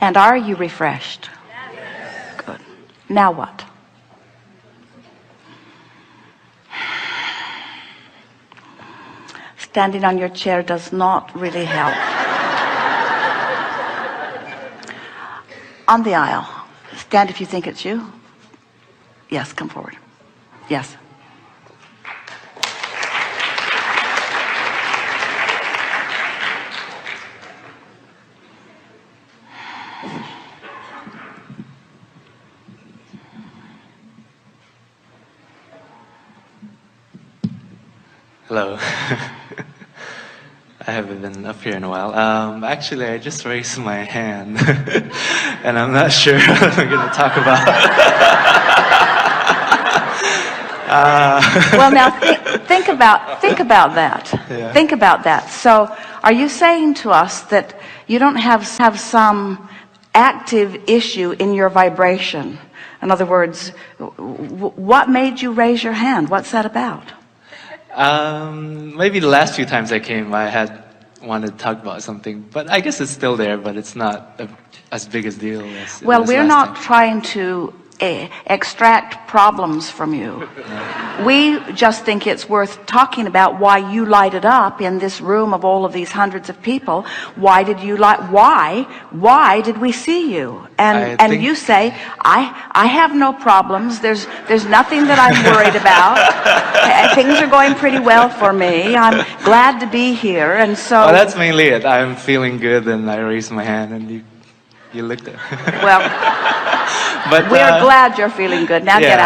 And are you refreshed? Yes. Good. Now what? Standing on your chair does not really help. On the aisle. Stand if you think it's you. Yes, come forward. Yes. Hello. I haven't been up here in a while. Actually, I just raised my hand, and I'm not sure what I'm going to talk about. Well, now think about that. Yeah. Think about that. So, are you saying to us that you don't have some active issue in your vibration? In other words, what made you raise your hand? What's that about? Maybe the last few times I came, I had wanted to talk about something, but I guess it's still there, but it's not as big a deal as well, we're not time. trying to extract problems from you. We just think it's worth talking about why you lighted up in this room of all of these hundreds of people. Why did you why did we see you? And you say, I have no problems. There's nothing that I'm worried about. Things are going pretty well for me. I'm glad to be here. And so well, that's mainly it. I'm feeling good, and I raised my hand, and you looked at well, but we're glad you're feeling good. Now yeah. Get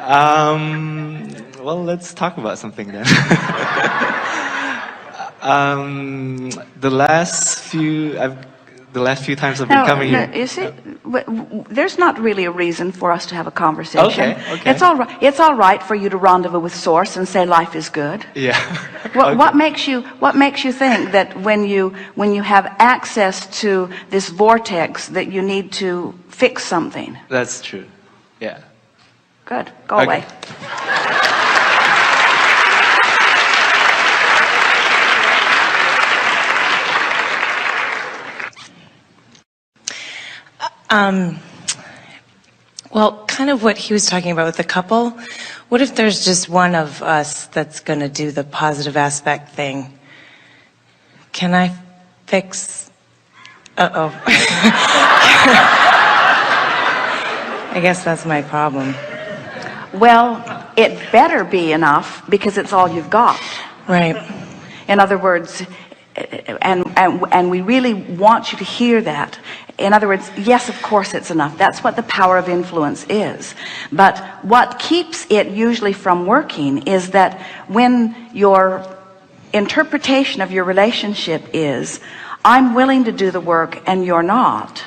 out. Well, let's talk about something then. The last few times I've been coming here. You see, there's not really a reason for us to have a conversation. Okay. It's all right. It's all right for you to rendezvous with Source and say life is good. Yeah. What makes you think that when you have access to this vortex that you need to fix something? That's true. Yeah. Good. Go away. Well, kind of what he was talking about with the couple. What if there's just one of us that's going to do the positive aspect thing? Can I fix... Uh-oh. I guess that's my problem. Well, it better be enough because it's all you've got. Right. In other words, and we really want you to hear that. In other words, yes, of course it's enough. That's what the power of influence is. But what keeps it usually from working is that when your interpretation of your relationship is, I'm willing to do the work and you're not.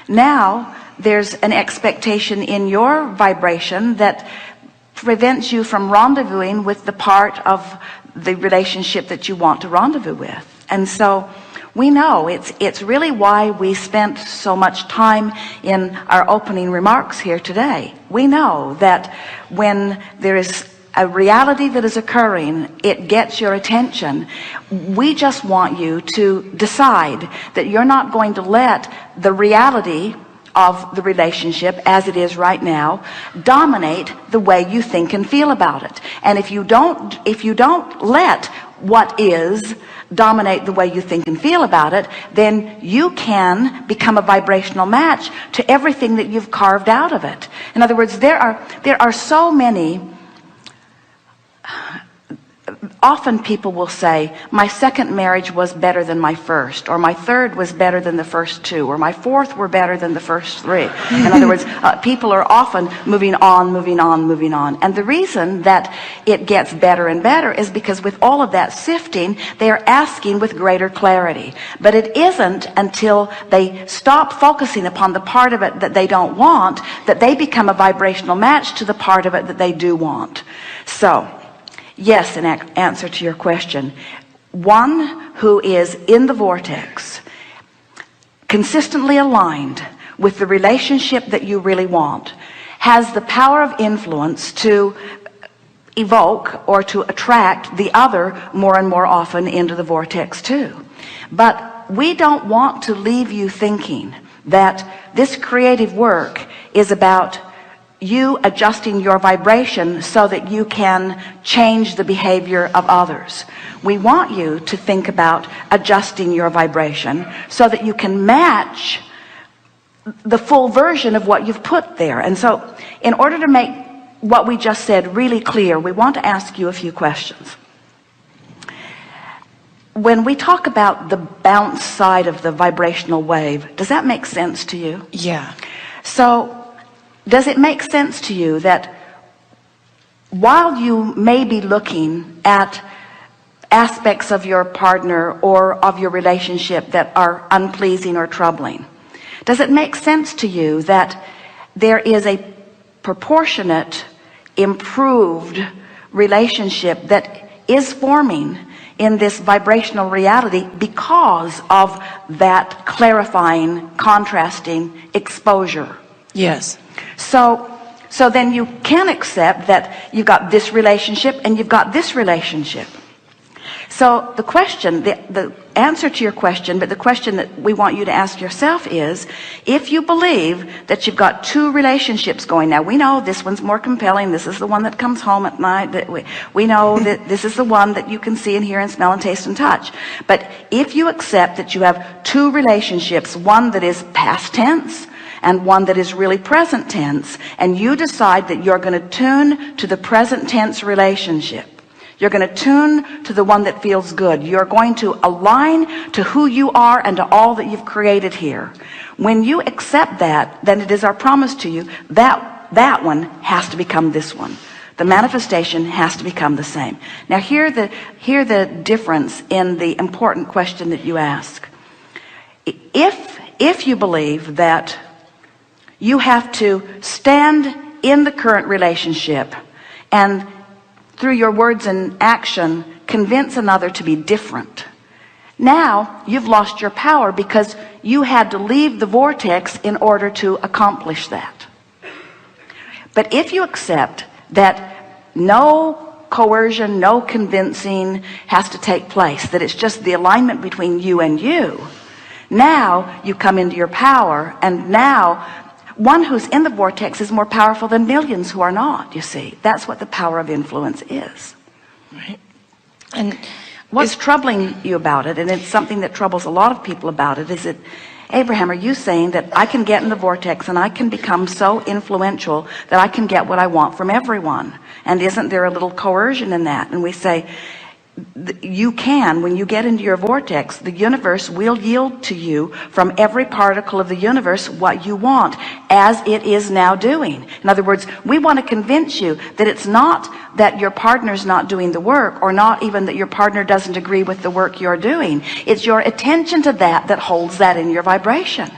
Now, there's an expectation in your vibration that prevents you from rendezvousing with the part of the relationship that you want to rendezvous with. And so we know it's really why we spent so much time in our opening remarks here today. We know that when there is a reality that is occurring, it gets your attention. We just want you to decide that you're not going to let the reality of the relationship as it is right now dominate the way you think and feel about it. And if you don't let what is dominate the way you think and feel about it, then you can become a vibrational match to everything that you've carved out of it. In other words, there are so many. Often people will say, my second marriage was better than my first, or my third was better than the first two, or my fourth were better than the first three. In other words, people are often moving on. And the reason that it gets better and better is because with all of that sifting, they are asking with greater clarity. But it isn't until they stop focusing upon the part of it that they don't want that they become a vibrational match to the part of it that they do want. So, yes, in answer to your question, one who is in the vortex, consistently aligned with the relationship that you really want, has the power of influence to evoke or to attract the other more and more often into the vortex too. But we don't want to leave you thinking that this creative work is about you adjusting your vibration so that you can change the behavior of others. We want you to think about adjusting your vibration so that you can match the full version of what you've put there. And so in order to make what we just said really clear, we want to ask you a few questions. When we talk about the bounce side of the vibrational wave, does that make sense to you? Yeah. So does it make sense to you that while you may be looking at aspects of your partner or of your relationship that are unpleasing or troubling, does it make sense to you that there is a proportionate, improved relationship that is forming in this vibrational reality because of that clarifying, contrasting exposure? Yes. So then you can accept that you've got this relationship and you've got this relationship. So the question, the answer to your question, but the question that we want you to ask yourself is, if you believe that you've got two relationships going, now we know this one's more compelling, this is the one that comes home at night, that we know that this is the one that you can see and hear and smell and taste and touch. But if you accept that you have two relationships, one that is past tense and one that is really present tense, and you decide that you're going to tune to the present tense relationship, you're going to tune to the one that feels good, you're going to align to who you are and to all that you've created here. When you accept that, then it is our promise to you that that one has to become this one. The manifestation has to become the same. Now hear the difference in the important question that you ask. If you believe that you have to stand in the current relationship and through your words and action convince another to be different, now you've lost your power because you had to leave the vortex in order to accomplish that. But if you accept that no coercion, no convincing has to take place, that it's just the alignment between you and you, now you come into your power, and now one who's in the vortex is more powerful than millions who are not, you see. That's what the power of influence is. Right. And what's troubling you about it, and it's something that troubles a lot of people about it, is that, Abraham, are you saying that I can get in the vortex and I can become so influential that I can get what I want from everyone? And isn't there a little coercion in that? And we say, you can, when you get into your vortex, the universe will yield to you from every particle of the universe what you want, as it is now doing. In other words, we want to convince you that it's not that your partner's not doing the work, or not even that your partner doesn't agree with the work you're doing. It's your attention to that that holds that in your vibration.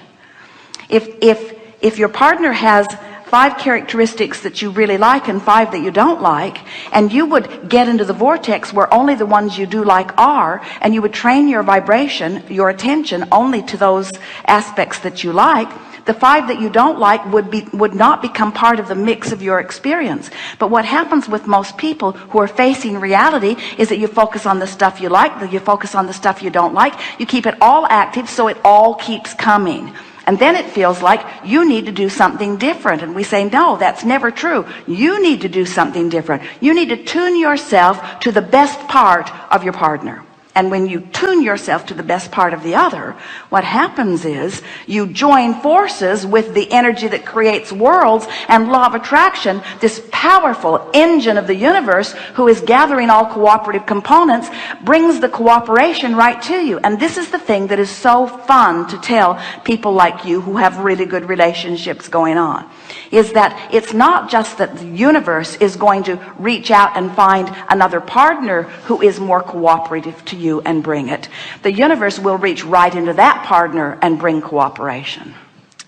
If your partner has 5 characteristics that you really like and 5 that you don't like, and you would get into the vortex where only the ones you do like are, and you would train your vibration, your attention, only to those aspects that you like, the 5 that you don't like would not become part of the mix of your experience. But what happens with most people who are facing reality is that you focus on the stuff you like, that you focus on the stuff you don't like, you keep it all active so it all keeps coming. And then it feels like you need to do something different. And we say, no, that's never true. You need to do something different. You need to tune yourself to the best part of your partner. And when you tune yourself to the best part of the other, what happens is you join forces with the energy that creates worlds and law of attraction, this powerful engine of the universe who is gathering all cooperative components, brings the cooperation right to you. And this is the thing that is so fun to tell people like you who have really good relationships going on, is that it's not just that the universe is going to reach out and find another partner who is more cooperative to you and bring it. The universe will reach right into that partner and bring cooperation.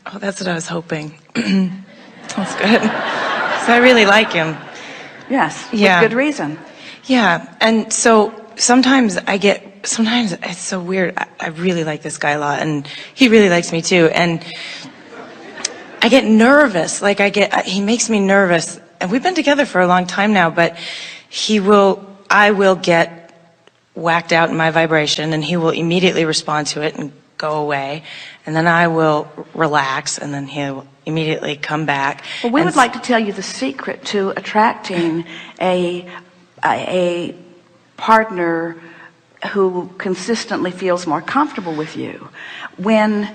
Oh, that's what I was hoping. That's good. So I really like him. Yes, Yeah. with good reason. Yeah, and so sometimes it's so weird. I really like this guy a lot, and he really likes me too. And I get nervous. He makes me nervous. And we've been together for a long time now, but I will get whacked out in my vibration, and he will immediately respond to it and go away. And then I will relax, and then he'll immediately come back. Well, we would like to tell you the secret to attracting a partner who consistently feels more comfortable with you. When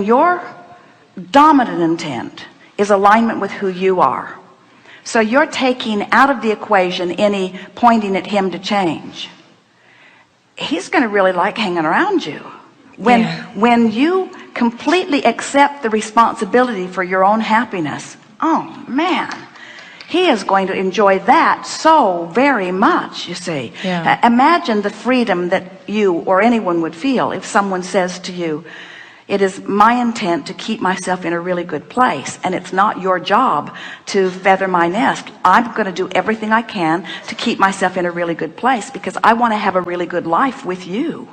your dominant intent is alignment with who you are, so you're taking out of the equation any pointing at him to change, he's going to really like hanging around you. When you completely accept the responsibility for your own happiness, oh man, he is going to enjoy that so very much, you see. Imagine the freedom that you or anyone would feel if someone says to you, it is my intent to keep myself in a really good place, and it's not your job to feather my nest. I'm going to do everything I can to keep myself in a really good place because I want to have a really good life with you.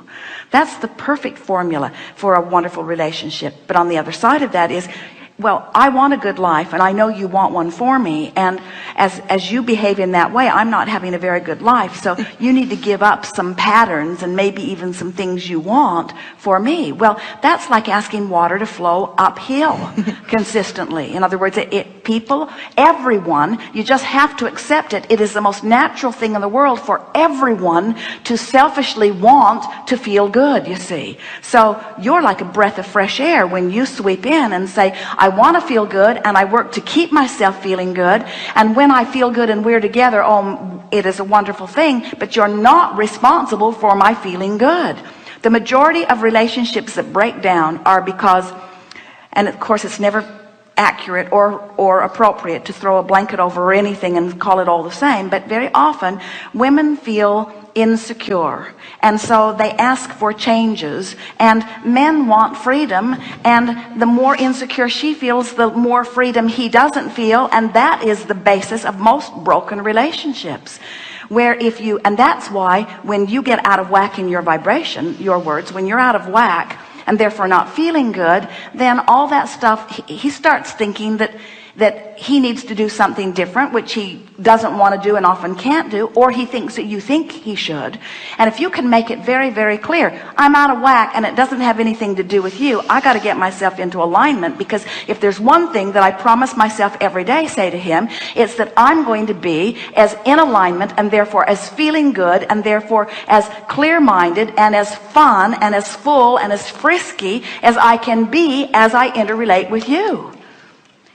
That's the perfect formula for a wonderful relationship. But on the other side of that is, well, I want a good life, and I know you want one for me, and as you behave in that way, I'm not having a very good life, so you need to give up some patterns and maybe even some things you want for me. Well, that's like asking water to flow uphill consistently. In other words, everyone, you just have to accept it. It is the most natural thing in the world for everyone to selfishly want to feel good, you see. So you're like a breath of fresh air when you sweep in and say, I want to feel good, and I work to keep myself feeling good, and when I feel good and we're together, oh, it is a wonderful thing, but you're not responsible for my feeling good. The majority of relationships that break down are because, and of course it's never accurate or appropriate to throw a blanket over anything and call it all the same, but very often women feel insecure, and so they ask for changes, and men want freedom, and the more insecure she feels, the more freedom he doesn't feel, and that is the basis of most broken relationships. And that's why when you get out of whack in your vibration, your words, when you're out of whack and therefore not feeling good, then all that stuff, he starts thinking that he needs to do something different, which he doesn't want to do and often can't do, or he thinks that you think he should. And if you can make it very, very clear, I'm out of whack and it doesn't have anything to do with you, I got to get myself into alignment, because if there's one thing that I promise myself every day, say to him, it's that I'm going to be as in alignment and therefore as feeling good and therefore as clear-minded and as fun and as full and as frisky as I can be as I interrelate with you.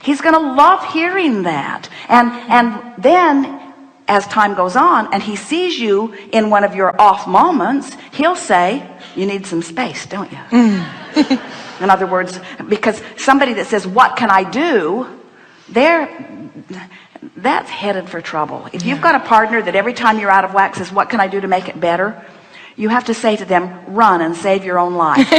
He's going to love hearing that. And then as time goes on and he sees you in one of your off moments, he'll say, you need some space, don't you? In other words, because somebody that says, what can I do? That's headed for trouble. If you've got a partner that every time you're out of whack says, what can I do to make it better? You have to say to them, run and save your own life.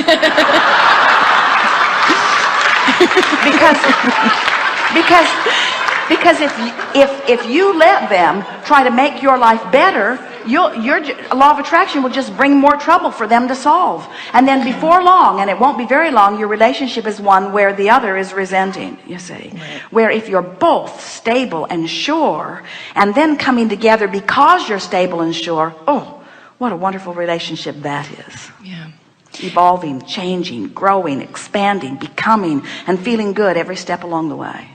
Because if you let them try to make your life better, your law of attraction will just bring more trouble for them to solve. And then before long, and it won't be very long, your relationship is one where the other is resenting, you see. Right. Where if you're both stable and sure, and then coming together because you're stable and sure, oh, what a wonderful relationship that is. Yeah. Evolving, changing, growing, expanding, becoming, and feeling good every step along the way.